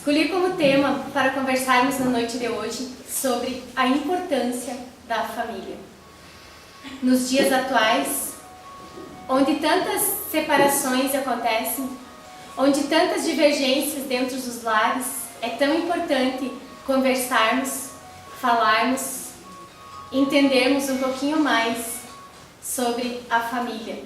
Escolhi como tema para conversarmos na noite de hoje sobre a importância da família. Nos dias atuais, onde tantas separações acontecem, onde tantas divergências dentro dos lares, é tão importante conversarmos, falarmos, entendermos um pouquinho mais sobre a família.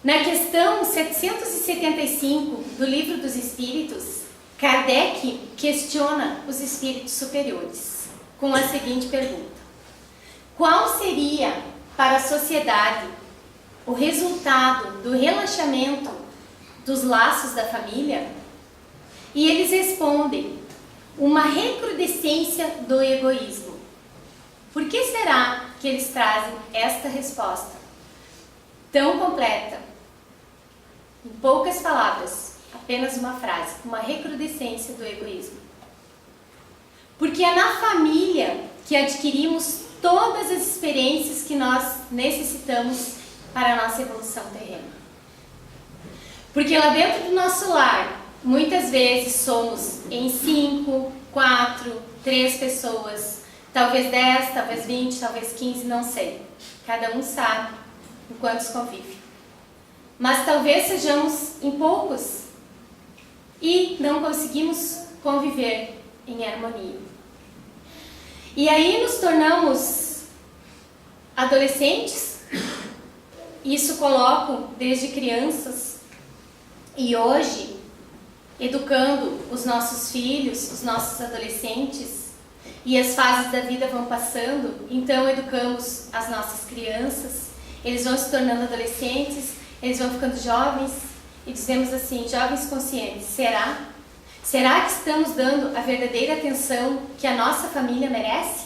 Na questão 775 do Livro dos Espíritos, Kardec questiona os espíritos superiores com a seguinte pergunta: qual seria para a sociedade o resultado do relaxamento dos laços da família? E eles respondem: uma recrudescência do egoísmo. Por que será que eles trazem esta resposta tão completa? Em poucas palavras, apenas uma frase: uma recrudescência do egoísmo. Porque é na família que adquirimos todas as experiências que nós necessitamos para a nossa evolução terrena. Porque lá dentro do nosso lar, muitas vezes somos em 5, 4, 3 pessoas, talvez 10, talvez 20, talvez 15, não sei. Cada um sabe em quantos convive. Mas talvez sejamos em poucos e não conseguimos conviver em harmonia. E aí nos tornamos adolescentes, isso coloco desde crianças, e hoje, educando os nossos filhos, os nossos adolescentes, e as fases da vida vão passando, então educamos as nossas crianças, eles vão se tornando adolescentes, eles vão ficando jovens, e dizemos assim: jovens conscientes, será? Será que estamos dando a verdadeira atenção que a nossa família merece?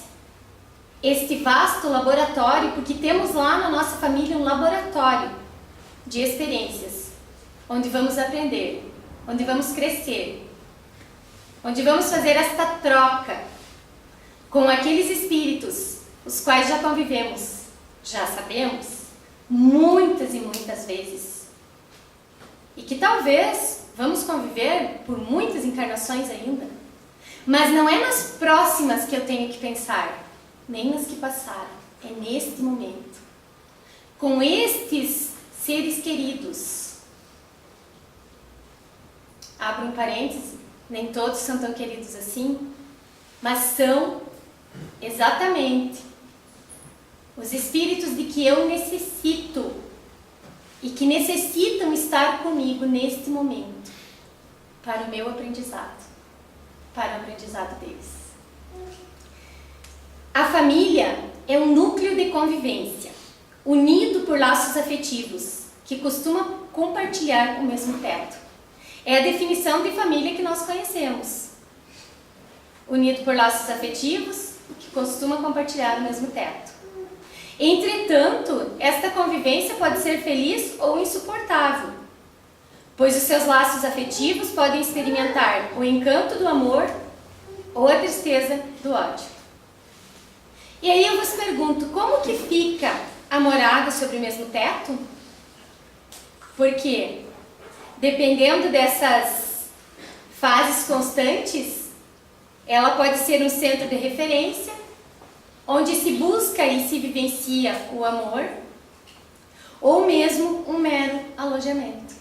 Este vasto laboratório, porque temos lá na nossa família um laboratório de experiências, onde vamos aprender, onde vamos crescer, onde vamos fazer esta troca com aqueles espíritos, os quais já convivemos, já sabemos, muitas e muitas vezes, e que talvez vamos conviver por muitas encarnações ainda, mas não é nas próximas que eu tenho que pensar, nem nas que passaram, é neste momento, com estes seres queridos. Abro um parêntese, nem todos são tão queridos assim, mas são exatamente os espíritos de que eu necessito e que necessitam estar comigo neste momento para o meu aprendizado, para o aprendizado deles. A família é um núcleo de convivência, unido por laços afetivos, que costuma compartilhar o mesmo teto. É a definição de família que nós conhecemos. Unido por laços afetivos, que costuma compartilhar o mesmo teto. Entretanto, esta convivência pode ser feliz ou insuportável, pois os seus laços afetivos podem experimentar o encanto do amor ou a tristeza do ódio. E aí eu vos pergunto, como que fica a morada sobre o mesmo teto? Porque, dependendo dessas fases constantes, ela pode ser um centro de referência, onde se busca e se vivencia o amor, ou mesmo um mero alojamento.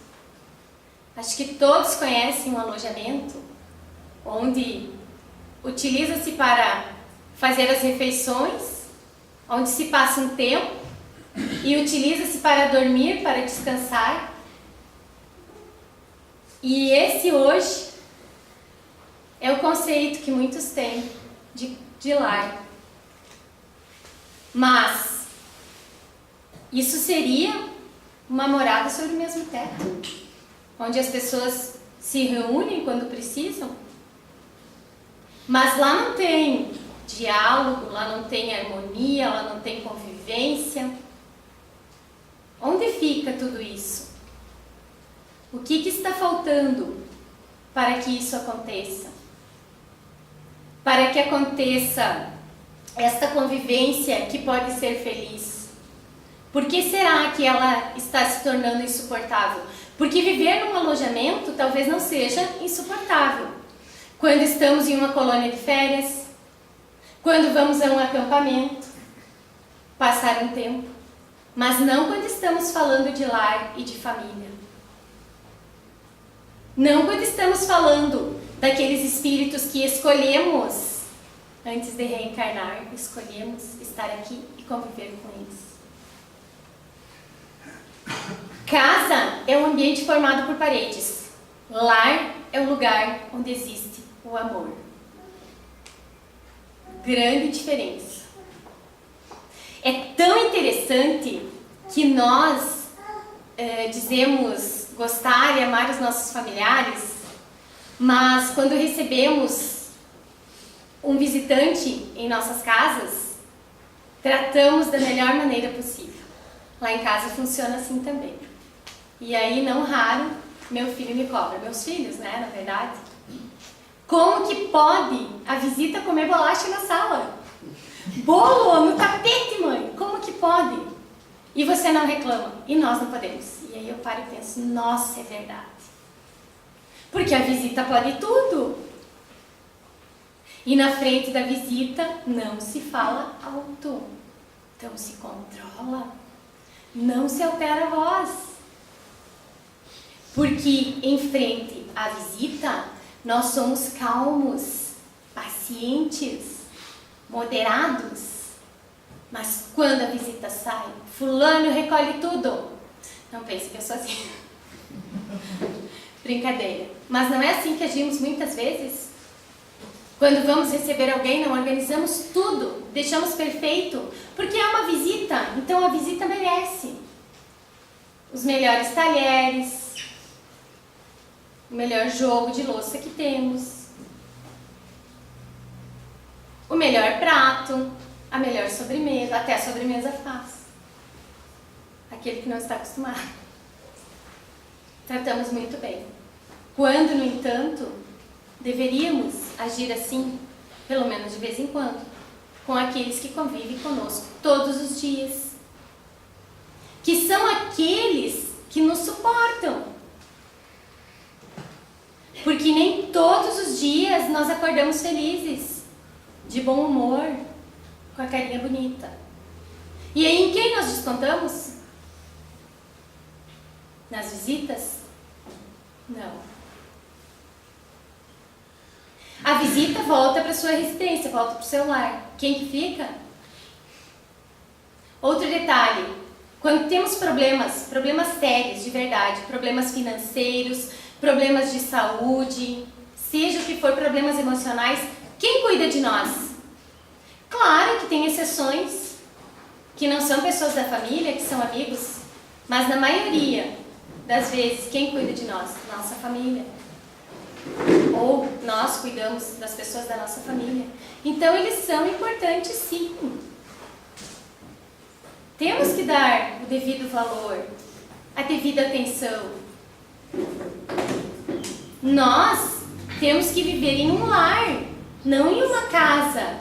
Acho que todos conhecem um alojamento, onde utiliza-se para fazer as refeições, onde se passa um tempo, e utiliza-se para dormir, para descansar. E esse hoje é o conceito que muitos têm de lar. Mas isso seria uma morada sobre o mesmo teto, onde as pessoas se reúnem quando precisam, mas lá não tem diálogo, lá não tem harmonia, lá não tem convivência. Onde fica tudo isso? O que está faltando para que isso aconteça? Para que aconteça esta convivência que pode ser feliz. Por que será que ela está se tornando insuportável? Porque viver num alojamento talvez não seja insuportável. Quando estamos em uma colônia de férias, quando vamos a um acampamento, passar um tempo, mas não quando estamos falando de lar e de família. Não quando estamos falando daqueles espíritos que escolhemos, antes de reencarnar, escolhemos estar aqui e conviver com eles. Casa é um ambiente formado por paredes. Lar é o lugar onde existe o amor. Grande diferença. É tão interessante que nós dizemos gostar e amar os nossos familiares, mas quando recebemos um visitante em nossas casas, tratamos da melhor maneira possível. Lá em casa funciona assim também. E aí, não raro, meu filho me cobra, meus filhos, né, na verdade. Como que pode a visita comer bolacha na sala? Bolo no tapete, mãe, como que pode? E você não reclama, e nós não podemos. E aí eu paro e penso, nossa, é verdade. Porque a visita pode tudo. E na frente da visita não se fala alto. Então se controla. Não se altera a voz. Porque em frente à visita, nós somos calmos, pacientes, moderados. Mas quando a visita sai, fulano recolhe tudo. Não pense que eu sou assim. Brincadeira. Mas não é assim que agimos muitas vezes? Quando vamos receber alguém, não organizamos tudo, deixamos perfeito, porque é uma visita, então a visita merece os melhores talheres, o melhor jogo de louça que temos, o melhor prato, a melhor sobremesa, até a sobremesa faz. Aquele que não está acostumado. Tratamos muito bem. Quando, no entanto, deveríamos agir assim, pelo menos de vez em quando, com aqueles que convivem conosco todos os dias. Que são aqueles que nos suportam. Porque nem todos os dias nós acordamos felizes, de bom humor, com a carinha bonita. E aí em quem nós descontamos? Nas visitas? Não. A visita volta para sua residência, volta para o seu lar. Quem que fica? Outro detalhe, quando temos problemas sérios de verdade, problemas financeiros, problemas de saúde, seja o que for, problemas emocionais, quem cuida de nós? Claro que tem exceções, que não são pessoas da família, que são amigos, mas na maioria das vezes, quem cuida de nós? Nossa família. Ou nós cuidamos das pessoas da nossa família. Então, eles são importantes, sim. Temos que dar o devido valor, a devida atenção. Nós temos que viver em um lar, não em uma casa.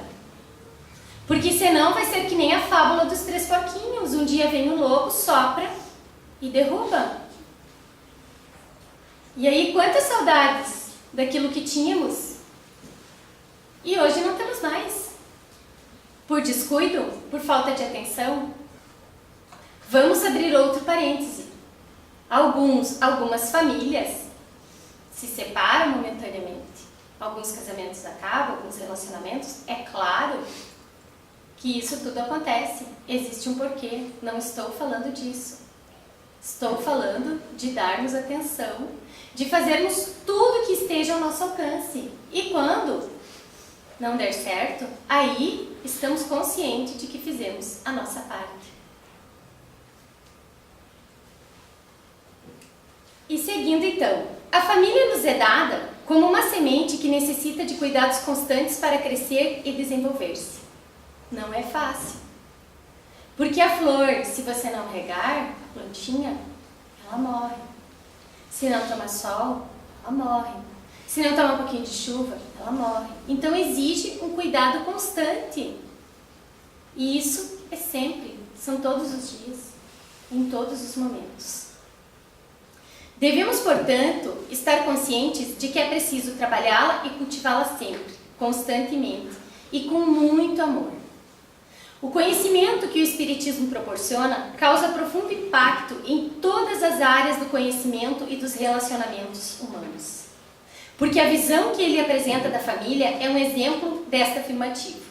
Porque senão vai ser que nem a fábula dos 3 porquinhos. Um dia vem o lobo, sopra e derruba. E aí, quantas saudades daquilo que tínhamos? E hoje não temos mais. Por descuido? Por falta de atenção? Vamos abrir outro parêntese. Algumas famílias se separam momentaneamente. Alguns casamentos acabam, alguns relacionamentos. É claro que isso tudo acontece. Existe um porquê. Não estou falando disso. Estou falando de darmos atenção, de fazermos tudo que esteja ao nosso alcance. E quando não der certo, aí estamos conscientes de que fizemos a nossa parte. E seguindo então, a família nos é dada como uma semente que necessita de cuidados constantes para crescer e desenvolver-se. Não é fácil. Porque a flor, se você não regar, a plantinha, ela morre. Se não toma sol, ela morre. Se não toma um pouquinho de chuva, ela morre. Então exige um cuidado constante. E isso é sempre, são todos os dias, em todos os momentos. Devemos, portanto, estar conscientes de que é preciso trabalhá-la e cultivá-la sempre, constantemente e com muito amor. O conhecimento que o Espiritismo proporciona causa profundo impacto em todas as áreas do conhecimento e dos relacionamentos humanos. Porque a visão que ele apresenta da família é um exemplo desta afirmativa.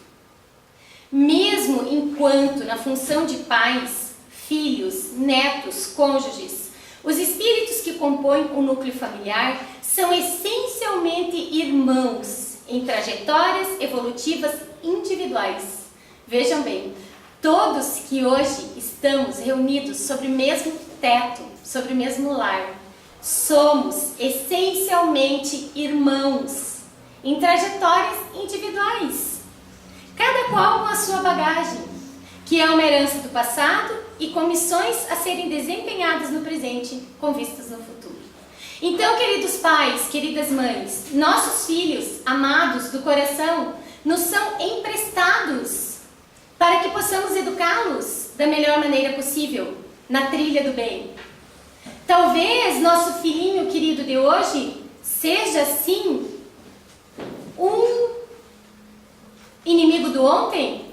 Mesmo enquanto na função de pais, filhos, netos, cônjuges, os espíritos que compõem o núcleo familiar são essencialmente irmãos em trajetórias evolutivas individuais. Vejam bem, todos que hoje estamos reunidos sobre o mesmo teto, sobre o mesmo lar, somos essencialmente irmãos em trajetórias individuais, cada qual com a sua bagagem, que é uma herança do passado e com missões a serem desempenhadas no presente com vistas no futuro. Então, queridos pais, queridas mães, nossos filhos amados do coração nos são emprestados para que possamos educá-los da melhor maneira possível, na trilha do bem. Talvez nosso filhinho querido de hoje seja, sim, um inimigo do ontem,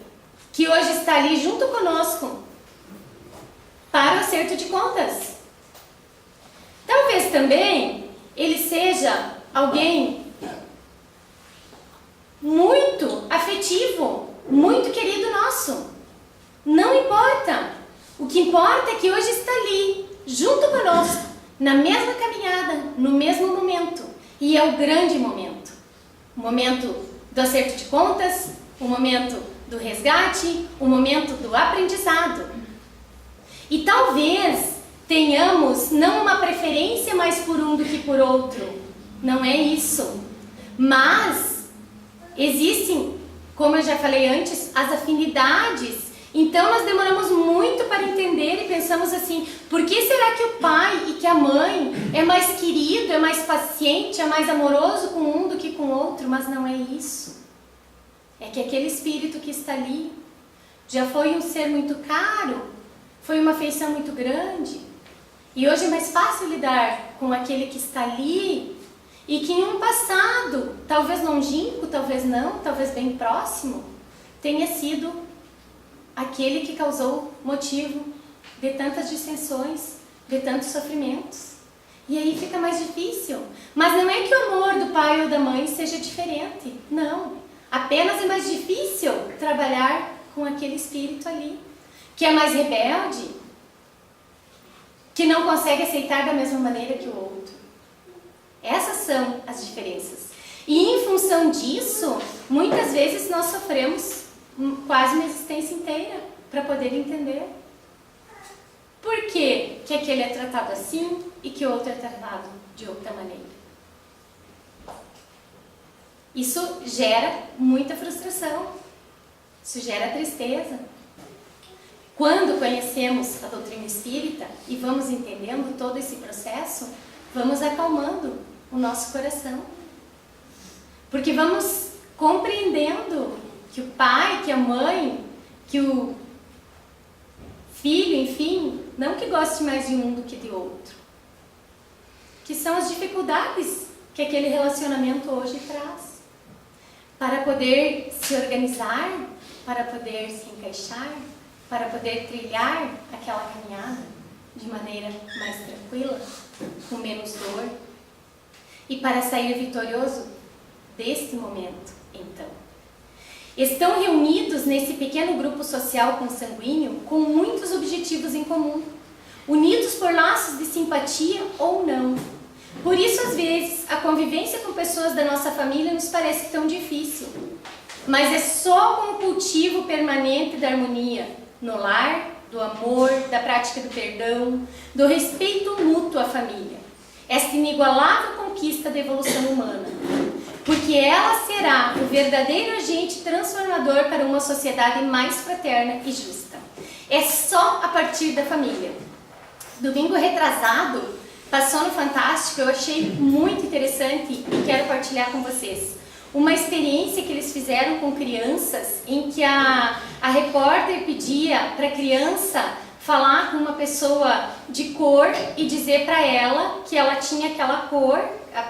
que hoje está ali junto conosco para o acerto de contas. Talvez também ele seja alguém muito afetivo, muito querido nosso. Não importa. O que importa é que hoje está ali, junto conosco, na mesma caminhada, no mesmo momento. E é o grande momento. O momento do acerto de contas, o momento do resgate, o momento do aprendizado. E talvez tenhamos não uma preferência mais por um do que por outro. Não é isso. Mas existem, como eu já falei antes, as afinidades. Então nós demoramos muito para entender e pensamos assim, por que será que o pai e que a mãe é mais querido, é mais paciente, é mais amoroso com um do que com o outro? Mas não é isso. É que aquele espírito que está ali já foi um ser muito caro, foi uma afeição muito grande. E hoje é mais fácil lidar com aquele que está ali e que em um passado, talvez longínquo, talvez não, talvez bem próximo, tenha sido aquele que causou motivo de tantas dissensões, de tantos sofrimentos. E aí fica mais difícil. Mas não é que o amor do pai ou da mãe seja diferente. Não. Apenas é mais difícil trabalhar com aquele espírito ali, que é mais rebelde, que não consegue aceitar da mesma maneira que o outro. Essas são as diferenças. E em função disso, muitas vezes nós sofremos quase uma existência inteira para poder entender por que aquele é tratado assim e que o outro é tratado de outra maneira. Isso gera muita frustração, isso gera tristeza. Quando conhecemos a doutrina espírita e vamos entendendo todo esse processo, vamos acalmando o nosso coração. Porque vamos compreendendo que o pai, que a mãe, que o filho, enfim, não que goste mais de um do que de outro. Que são as dificuldades que aquele relacionamento hoje traz. Para poder se organizar, para poder se encaixar, para poder trilhar aquela caminhada de maneira mais tranquila, com menos dor, e para sair vitorioso deste momento, então. Estão reunidos nesse pequeno grupo social consanguíneo com muitos objetivos em comum, unidos por laços de simpatia ou não. Por isso, às vezes, a convivência com pessoas da nossa família nos parece tão difícil. Mas é só com o cultivo permanente da harmonia no lar, do amor, da prática do perdão, do respeito mútuo à família. Esta inigualável conquista da evolução humana. Porque ela será o verdadeiro agente transformador para uma sociedade mais fraterna e justa. É só a partir da família. Domingo retrasado, passou no Fantástico, eu achei muito interessante e quero partilhar com vocês. Uma experiência que eles fizeram com crianças, em que a repórter pedia para a criança falar com uma pessoa de cor e dizer para ela que ela tinha aquela cor,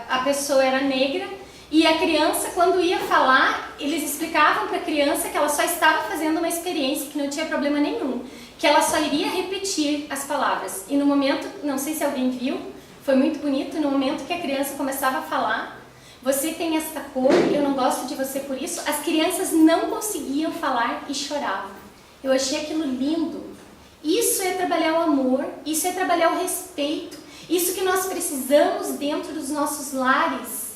a pessoa era negra, e a criança, quando ia falar, eles explicavam para a criança que ela só estava fazendo uma experiência, que não tinha problema nenhum, que ela só iria repetir as palavras. E no momento, não sei se alguém viu, foi muito bonito, no momento que a criança começava a falar, você tem esta cor, eu não gosto de você por isso, as crianças não conseguiam falar e choravam. Eu achei aquilo lindo. Isso é trabalhar o amor, isso é trabalhar o respeito, isso que nós precisamos dentro dos nossos lares.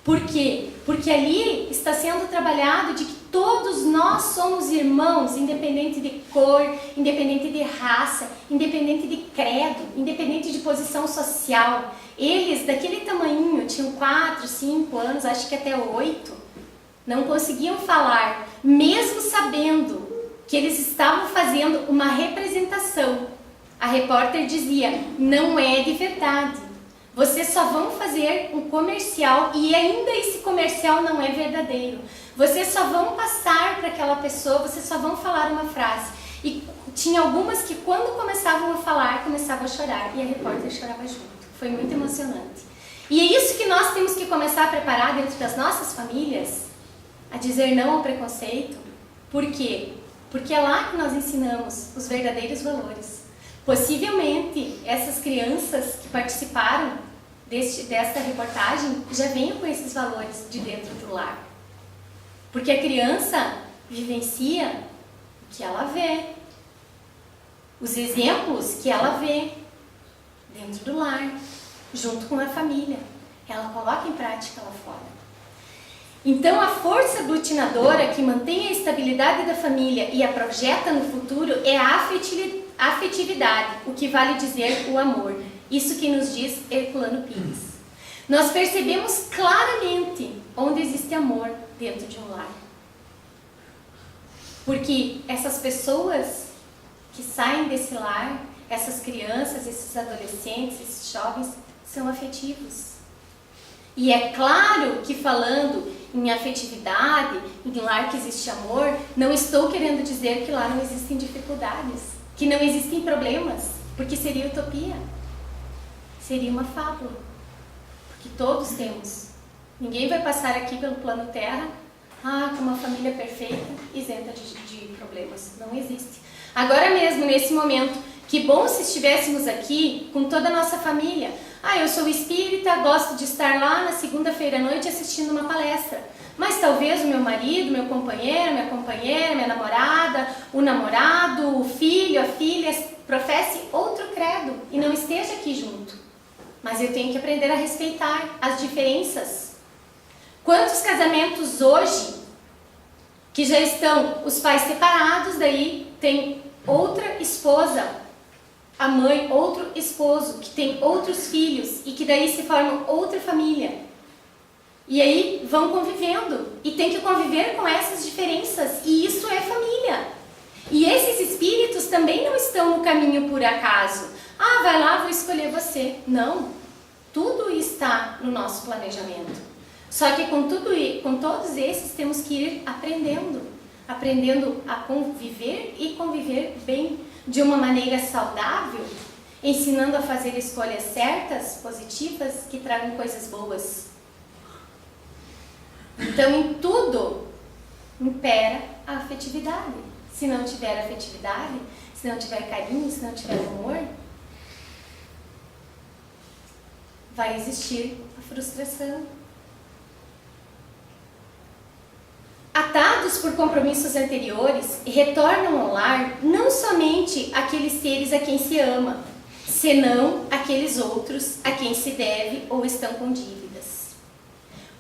Por quê? Porque ali está sendo trabalhado de que todos nós somos irmãos, independente de cor, independente de raça, independente de credo, independente de posição social. Eles, daquele tamanhinho, tinham 4, 5 anos, acho que até 8, não conseguiam falar, mesmo sabendo que eles estavam fazendo uma representação. A repórter dizia, não é de verdade. Vocês só vão fazer um comercial e ainda esse comercial não é verdadeiro. Vocês só vão passar para aquela pessoa, vocês só vão falar uma frase. E tinha algumas que quando começavam a falar, começavam a chorar e a repórter chorava junto. Foi muito emocionante. E é isso que nós temos que começar a preparar dentro das nossas famílias, a dizer não ao preconceito. Por quê? Porque é lá que nós ensinamos os verdadeiros valores. Possivelmente, essas crianças que participaram desta reportagem já venham com esses valores de dentro do lar. Porque a criança vivencia o que ela vê, os exemplos que ela vê dentro do lar, junto com a família. Ela coloca em prática lá fora. Então, a força aglutinadora que mantém a estabilidade da família e a projeta no futuro é a afetividade, o que vale dizer o amor. Isso que nos diz Herculano Pires. Nós percebemos claramente onde existe amor dentro de um lar. Porque essas pessoas que saem desse lar, essas crianças, esses adolescentes, esses jovens, são afetivos. E é claro que falando em afetividade, em lar que existe amor, não estou querendo dizer que lá não existem dificuldades, que não existem problemas, porque seria utopia. Seria uma fábula, porque todos temos. Ninguém vai passar aqui pelo plano Terra, com uma família perfeita, isenta de problemas. Não existe. Agora mesmo, nesse momento, que bom se estivéssemos aqui com toda a nossa família. Eu sou espírita, gosto de estar lá na segunda-feira à noite assistindo uma palestra. Mas talvez o meu marido, meu companheiro, minha companheira, minha namorada, o namorado, o filho, a filha, professe outro credo e não esteja aqui junto. Mas eu tenho que aprender a respeitar as diferenças. Quantos casamentos hoje que já estão os pais separados, daí tem outra esposa, a mãe, outro esposo, que tem outros filhos e que daí se forma outra família. E aí vão convivendo e tem que conviver com essas diferenças e isso é família. E esses espíritos também não estão no caminho por acaso. Vai lá, vou escolher você. Não, tudo está no nosso planejamento. Só que com todos esses temos que ir aprendendo a conviver e conviver bem, de uma maneira saudável, ensinando a fazer escolhas certas, positivas, que tragam coisas boas. Então, em tudo, impera a afetividade. Se não tiver afetividade, se não tiver carinho, se não tiver amor, vai existir a frustração. Atados por compromissos anteriores, retornam ao lar não somente aqueles seres a quem se ama, senão aqueles outros a quem se deve ou estão com dívidas.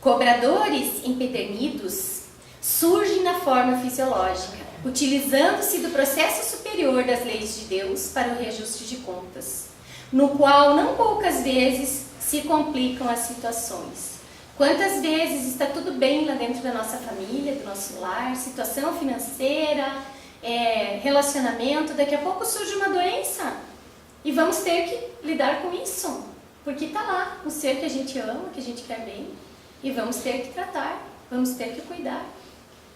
Cobradores empedernidos surgem na forma fisiológica, utilizando-se do processo superior das leis de Deus para o reajuste de contas, no qual não poucas vezes se complicam as situações. Quantas vezes está tudo bem lá dentro da nossa família, do nosso lar, situação financeira, relacionamento, daqui a pouco surge uma doença e vamos ter que lidar com isso, porque está lá um ser que a gente ama, que a gente quer bem e vamos ter que tratar, vamos ter que cuidar,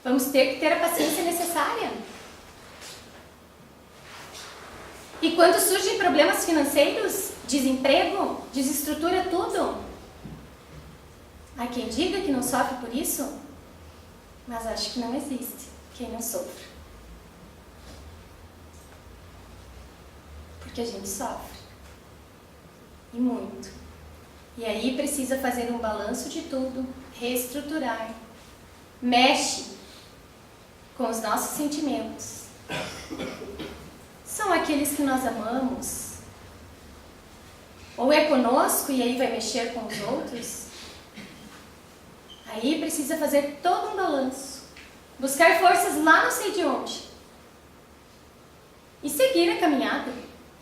vamos ter que ter a paciência necessária. E quando surgem problemas financeiros, desemprego, desestrutura tudo. Há quem diga que não sofre por isso, mas acho que não existe quem não sofre. Porque a gente sofre. E muito. E aí precisa fazer um balanço de tudo, reestruturar. Mexe com os nossos sentimentos. São aqueles que nós amamos? Ou é conosco e aí vai mexer com os outros? Aí precisa fazer todo um balanço. Buscar forças lá não sei de onde. E seguir a caminhada,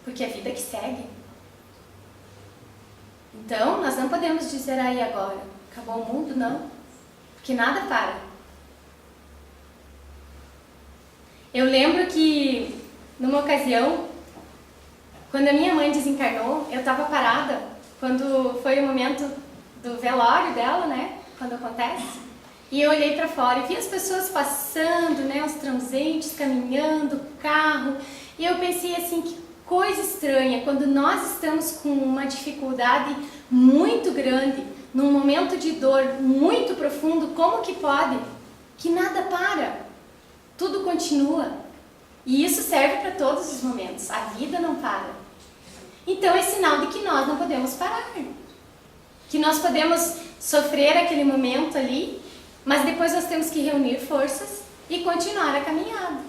porque é a vida que segue. Então, nós não podemos dizer aí agora, acabou o mundo, não. Porque nada para. Eu lembro que, numa ocasião, quando a minha mãe desencarnou, eu estava parada, quando foi o momento do velório dela, né? Quando acontece. E eu olhei para fora e vi as pessoas passando, né? Os transeuntes caminhando, carro. E eu pensei assim, que coisa estranha, quando nós estamos com uma dificuldade muito grande, num momento de dor muito profundo, como que pode? Que nada para, tudo continua. E isso serve para todos os momentos, a vida não para. Então é sinal de que nós não podemos parar, que nós podemos sofrer aquele momento ali, mas depois nós temos que reunir forças e continuar a caminhada.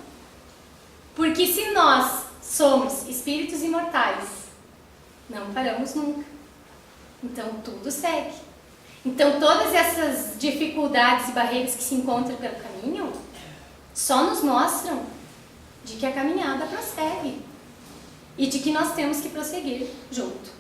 Porque se nós somos espíritos imortais, não paramos nunca. Então tudo segue. Então todas essas dificuldades e barreiras que se encontram pelo caminho só nos mostram de que a caminhada prossegue e de que nós temos que prosseguir junto.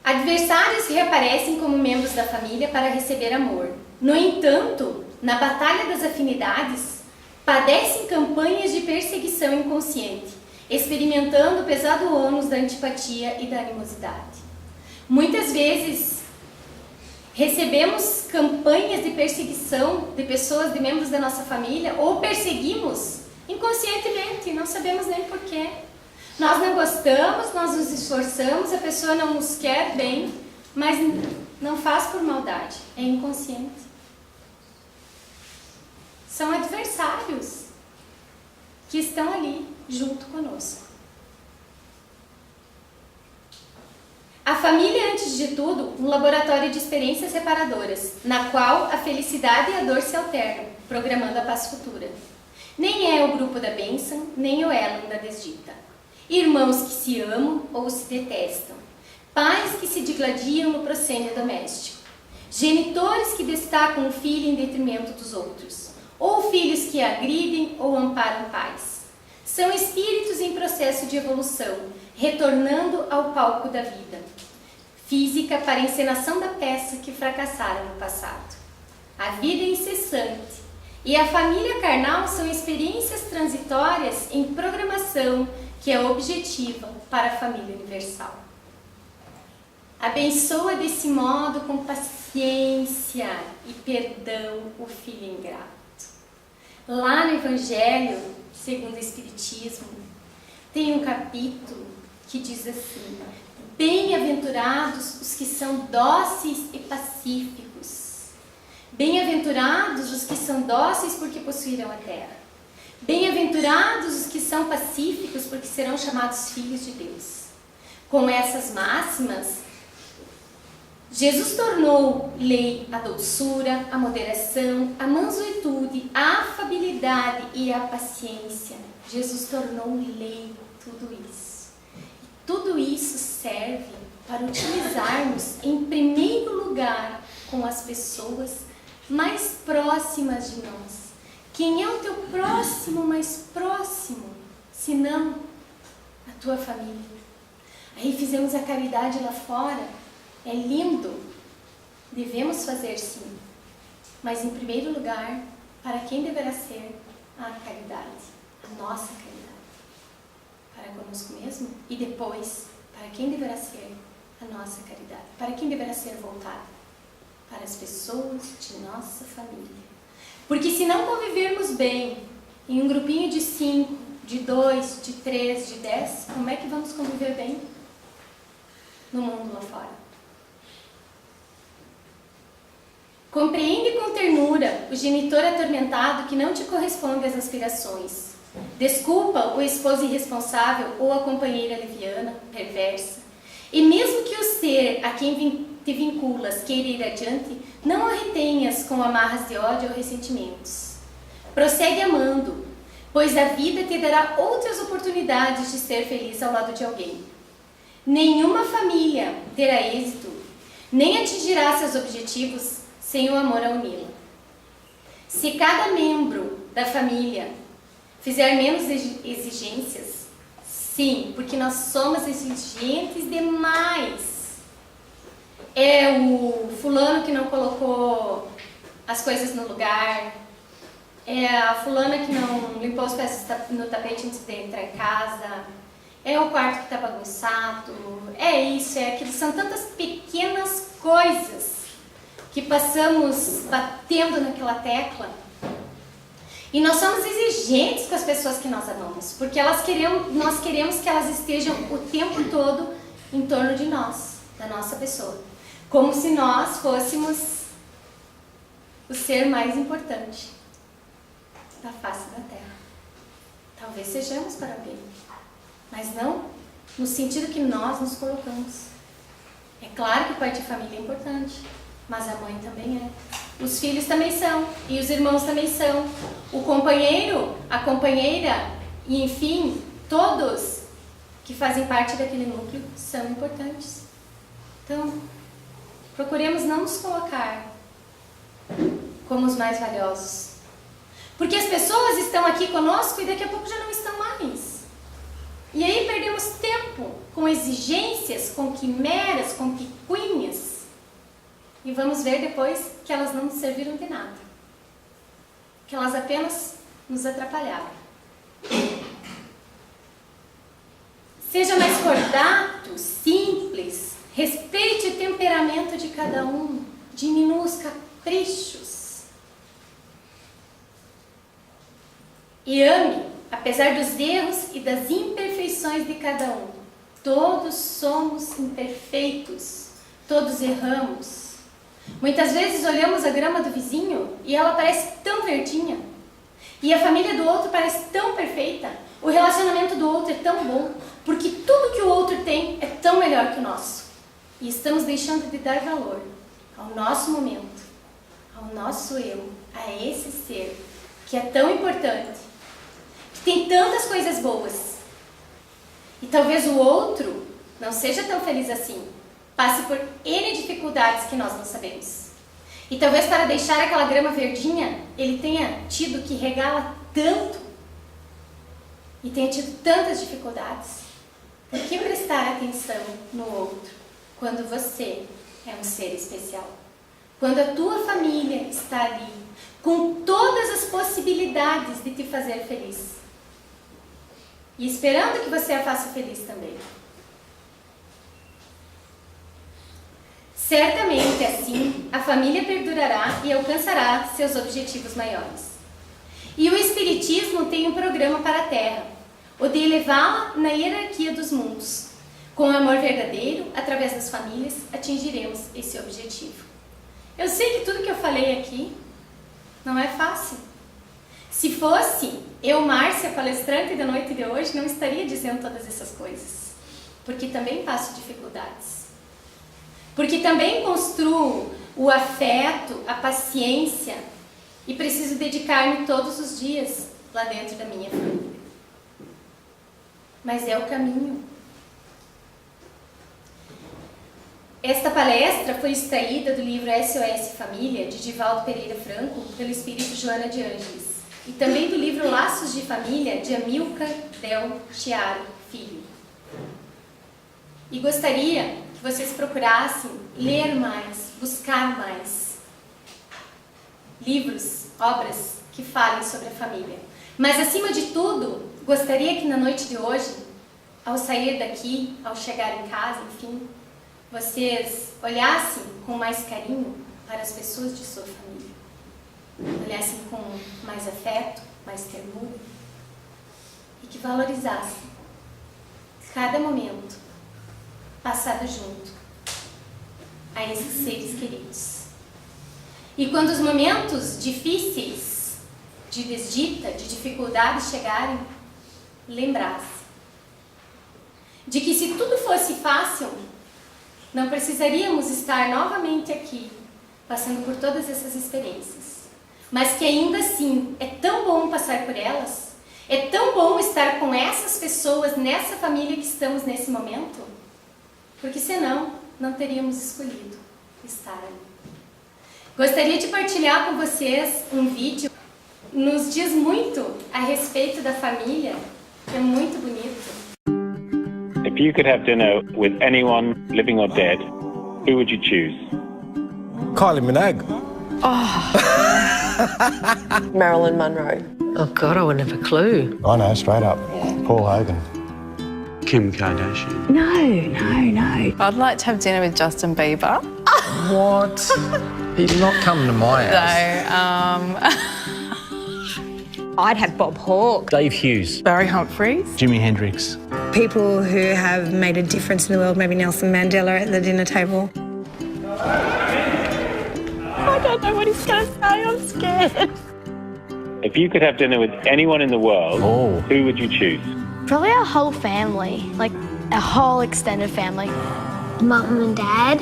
Adversários reaparecem como membros da família para receber amor. No entanto, na batalha das afinidades, padecem campanhas de perseguição inconsciente, experimentando o pesado ônus da antipatia e da animosidade. Muitas vezes, recebemos campanhas de perseguição de pessoas, de membros da nossa família, ou perseguimos inconscientemente, não sabemos nem porquê. Nós não gostamos, nós nos esforçamos, a pessoa não nos quer bem, mas não faz por maldade, é inconsciente. São adversários que estão ali junto conosco. A família, antes de tudo, um laboratório de experiências reparadoras, na qual a felicidade e a dor se alternam, programando a paz futura. Nem é o grupo da bênção, nem o elo da desdita. Irmãos que se amam ou se detestam. Pais que se digladiam no proscênio doméstico. Genitores que destacam o filho em detrimento dos outros. Ou filhos que agridem ou amparam pais. São espíritos em processo de evolução, retornando ao palco da vida. Física para a encenação da peça que fracassaram no passado. A vida é incessante. E a família carnal são experiências transitórias em programação que é objetiva para a família universal. Abençoa desse modo com paciência e perdão o filho ingrato. Lá no Evangelho, segundo o Espiritismo, tem um capítulo que diz assim: bem-aventurados os que são dóceis e pacíficos. Bem-aventurados os que são dóceis porque possuirão a terra. Bem-aventurados os que são pacíficos porque serão chamados filhos de Deus. Com essas máximas, Jesus tornou lei a doçura, a moderação, a mansuetude, a afabilidade e a paciência. Jesus tornou lei tudo isso. Tudo isso serve para utilizarmos em primeiro lugar com as pessoas mais próximas de nós. Quem é o teu próximo mais próximo, se não a tua família? Aí fizemos a caridade lá fora, é lindo, devemos fazer sim, mas em primeiro lugar, para quem deverá ser a caridade, a nossa caridade? Para conosco mesmo e depois, para quem deverá ser a nossa caridade? Para quem deverá ser voltada? Para as pessoas de nossa família. Porque se não convivermos bem em um grupinho de 5, de 2, de 3, de 10, como é que vamos conviver bem no mundo lá fora? Compreende com ternura o genitor atormentado que não te corresponde às aspirações. Desculpa o esposo irresponsável ou a companheira leviana, perversa. E mesmo que o ser a quem te vinculas queira ir adiante, não o retenhas com amarras de ódio ou ressentimentos. Prossegue amando, pois a vida te dará outras oportunidades de ser feliz ao lado de alguém. Nenhuma família terá êxito, nem atingirá seus objetivos sem o amor a uni-la. Se cada membro da família fizer menos exigências, sim, porque nós somos exigentes demais. É o fulano que não colocou as coisas no lugar, é a fulana que não limpou os pés no tapete antes de entrar em casa, é o quarto que está bagunçado, é isso, é aquilo. São tantas pequenas coisas que passamos batendo naquela tecla. E nós somos exigentes com as pessoas que nós amamos, porque nós queremos que elas estejam o tempo todo em torno de nós, da nossa pessoa. Como se nós fôssemos o ser mais importante da face da Terra. Talvez sejamos para alguém, mas não no sentido que nós nos colocamos. É claro que o pai de família é importante, mas a mãe também é. Os filhos também são, e os irmãos também são. O companheiro, a companheira, e enfim, todos que fazem parte daquele núcleo são importantes. Então, procuremos não nos colocar como os mais valiosos. Porque as pessoas estão aqui conosco e daqui a pouco já não estão mais. E aí perdemos tempo com exigências, com quimeras, com picuinhas. E vamos ver depois que elas não nos serviram de nada. Que elas apenas nos atrapalharam. Seja mais cordato, simples, respeite o temperamento de cada um, diminua os caprichos. E ame, apesar dos erros e das imperfeições de cada um. Todos somos imperfeitos, todos erramos. Muitas vezes olhamos a grama do vizinho e ela parece tão verdinha. E a família do outro parece tão perfeita. O relacionamento do outro é tão bom, porque tudo que o outro tem é tão melhor que o nosso. E estamos deixando de dar valor ao nosso momento, ao nosso eu, a esse ser que é tão importante, que tem tantas coisas boas. E talvez o outro não seja tão feliz assim, passe por N dificuldades que nós não sabemos. E talvez para deixar aquela grama verdinha, ele tenha tido que regá-la tanto e tenha tido tantas dificuldades. Por que prestar atenção no outro quando você é um ser especial? Quando a tua família está ali, com todas as possibilidades de te fazer feliz. E esperando que você a faça feliz também. Certamente, assim, a família perdurará e alcançará seus objetivos maiores. E o Espiritismo tem um programa para a Terra, o de elevá-la na hierarquia dos mundos. Com amor verdadeiro, através das famílias, atingiremos esse objetivo. Eu sei que tudo que eu falei aqui não é fácil. Se fosse eu, Márcia, palestrante da noite de hoje, não estaria dizendo todas essas coisas. Porque também passo dificuldades. Porque também construo o afeto, a paciência e preciso dedicar-me todos os dias lá dentro da minha família. Mas é o caminho. Esta palestra foi extraída do livro SOS Família, de Divaldo Pereira Franco, pelo espírito Joana de Ângeles, e também do livro Laços de Família, de Amilcar Del Chiaro Filho. E gostaria que vocês procurassem ler mais, buscar mais livros, obras que falem sobre a família. Mas, acima de tudo, gostaria que na noite de hoje, ao sair daqui, ao chegar em casa, enfim, vocês olhassem com mais carinho para as pessoas de sua família. Olhassem com mais afeto, mais ternura. e que valorizasse cada momento passado junto a esses seres queridos. E quando os momentos difíceis, de desdita, de dificuldade chegarem, lembrasse de que se tudo fosse fácil, não precisaríamos estar novamente aqui, passando por todas essas experiências. Mas que ainda assim é tão bom passar por elas, é tão bom estar com essas pessoas, nessa família que estamos nesse momento, porque senão não teríamos escolhido estar ali. Gostaria de partilhar com vocês um vídeo que nos diz muito a respeito da família, que é muito bonito. If you could have dinner with anyone, living or dead, who would you choose? Kylie Minogue. Marilyn Monroe. Oh God, I wouldn't have a clue. I know, straight up. Paul Hogan. Kim Kardashian. No. I'd like to have dinner with Justin Bieber. What? He's not coming to my house. I'd have Bob Hawke. Dave Hughes. Barry Humphries. Jimi Hendrix. People who have made a difference in the world, maybe Nelson Mandela at the dinner table. I don't know what he's going to say. I'm scared. If you could have dinner with anyone in the world, who would you choose? Probably our whole family, like our whole extended family. Mum and Dad.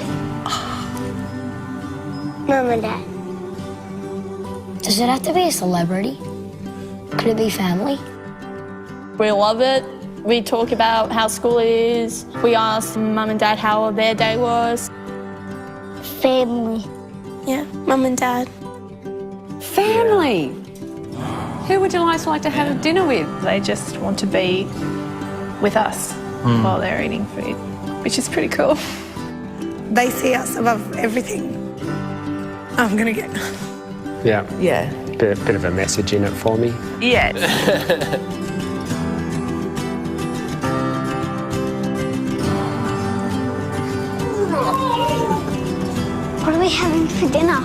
Mum and Dad. Does it have to be a celebrity? Could it be family? We love it. We talk about how school is. We ask Mum and Dad how their day was. Family. Yeah, Mum and Dad. Family. Who would you like to have dinner with? They just want to be with us while they're eating food, which is pretty cool. They see us above everything. I'm gonna get... Yeah. Yeah. Bit of a message in it for me. Yes. What are we having for dinner?